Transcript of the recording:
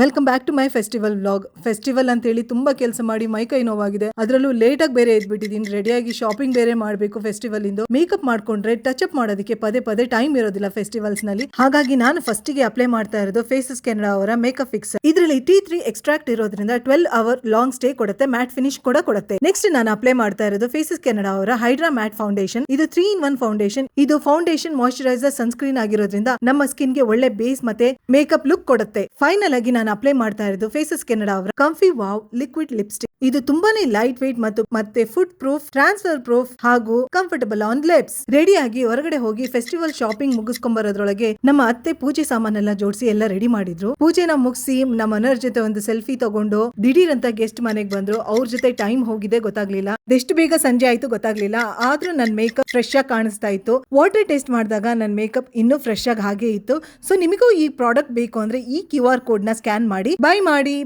Welcome back to my festival vlog. Festival ಅಂತ ಹೇಳಿ ತುಂಬಾ ಕೆಲಸ ಮಾಡಿ ಮೈ ಕೈ ನೋವಾಗಿದೆ. ಅದರಲ್ಲೂ ಲೇಟ್ ಆಗಿ ಬೇರೆ ಎದ್ಬಿಟ್ಟಿದ್ದೀನಿ. ರೆಡಿಯಾಗಿ ಶಾಪಿಂಗ್ ಬೇರೆ ಮಾಡಬೇಕು. ಫೆಸ್ಟಿವಲ್ ಇಂದು ಮೇಕಪ್ ಮಾಡ್ಕೊಂಡ್ರೆ ಟಚ್ ಅಪ್ ಮಾಡೋದಕ್ಕೆ ಪದೇ ಪದೇ ಟೈಮ್ ಇರೋದಿಲ್ಲ ಫೆಸ್ಟಿವಲ್ಸ್ ನಲ್ಲಿ. ಹಾಗಾಗಿ ನಾನು ಫಸ್ಟ್ ಗೆ ಅಪ್ಲೈ ಮಾಡ್ತಾ ಇರೋದು ಫೇಸಸ್ ಕೆನಡಾ ಅವರ ಮೇಕಪ್ ಫಿಕ್ಸ್. ಇದರಲ್ಲಿ T3 ಎಕ್ಸ್ಟ್ರಾಕ್ಟ್ ಇರೋದ್ರಿಂದ 12 ಅವರ್ ಲಾಂಗ್ ಸ್ಟೇ ಕೊಡುತ್ತೆ, ಮ್ಯಾಟ್ ಫಿನಿಶ್ ಕೂಡ ಕೊಡುತ್ತೆ. ನೆಕ್ಸ್ಟ್ ನಾನು ಅಪ್ಲೈ ಮಾಡ್ತಾ ಇರೋದು ಫೇಸಸ್ ಕೆನಡಾ ಅವರ ಹೈಡ್ರಾ ಮ್ಯಾಟ್ ಫೌಂಡೇಶನ್. ಇದು 3-in-1 ಫೌಂಡೇಶನ್. ಇದು ಫೌಂಡೇಶನ್, ಮಾಯಿಶ್ಚರೈಸರ್, ಸನ್ಸ್ಕ್ರೀನ್ ಆಗಿರೋದ್ರಿಂದ ನಮ್ಮ ಸ್ಕಿನ್ ಗೆ ಒಳ್ಳೆ ಬೇಸ್ ಮತ್ತೆ ಮೇಕಪ್ ಲುಕ್ ಕೊಡುತ್ತೆ. ಫೈನಲ್ ಆಗಿ ನಾನು ಅಪ್ಲೈ ಮಾಡ್ತಾ ಇರೋದು ಫೇಸಸ್ ಕೆನಡಾ ಅವರ ಕಂಫಿ ವಾವ್ ಲಿಕ್ವಿಡ್ ಲಿಪ್ಸ್ಟಿಕ್. ಇದು ತುಂಬಾನೇ ಲೈಟ್ ವೇಟ್ ಮತ್ತೆ ಫುಡ್ ಪ್ರೂಫ್, ಟ್ರಾನ್ಸ್ಫರ್ ಪ್ರೂಫ್ ಹಾಗೂ ಕಂಫರ್ಟಬಲ್ ಆನ್ ಲಿಪ್ಸ್. ರೆಡಿ ಆಗಿ ಹೊರಗಡೆ ಹೋಗಿ ಫೆಸ್ಟಿವಲ್ ಶಾಪಿಂಗ್ ಮುಗಿಸ್ಕೊಂಡ್ ಬರೋದ್ರೊಳಗೆ ನಮ್ಮ ಅತ್ತೆ ಪೂಜೆ ಸಾಮಾನೆಲ್ಲ ಜೋಡಿಸಿ ಎಲ್ಲ ರೆಡಿ ಮಾಡಿದ್ರು. ಪೂಜೆನ ಮುಗಿಸಿ ನಮ್ಮ ಮನೆಯವ್ರ ಜೊತೆ ಒಂದು ಸೆಲ್ಫಿ ತಗೊಂಡು ದಿಢೀರ್ ಅಂತ ಗೆಸ್ಟ್ ಮನೆಗೆ ಬಂದ್ರು. ಅವ್ರ ಜೊತೆ ಟೈಮ್ ಹೋಗಿದೆ ಗೊತ್ತಾಗ್ಲಿಲ್ಲ. ಎಷ್ಟು ಬೇಗ ಸಂಜೆ ಆಯ್ತು ಗೊತ್ತಾಗ್ಲಿಲ್ಲ. ಆದ್ರೂ ನನ್ ಮೇಕಪ್ ಫ್ರೆಶ್ ಆಗಿ ಕಾಣಿಸ್ತಾ ಇತ್ತು. ವಾಟರ್ ಟೆಸ್ಟ್ ಮಾಡಿದಾಗ ನನ್ ಮೇಕಪ್ ಇನ್ನೂ ಫ್ರೆಶ್ ಆಗಿ ಹಾಗೆ ಇತ್ತು. ಸೊ ನಿಮಗೂ ಈ ಪ್ರಾಡಕ್ಟ್ ಬೇಕು ಅಂದ್ರೆ ಈ QR ಕೋಡ್ ನ ಸ್ಕ್ಯಾನ್ ಮಾಡಿ ಬೈ ಮಾಡಿ.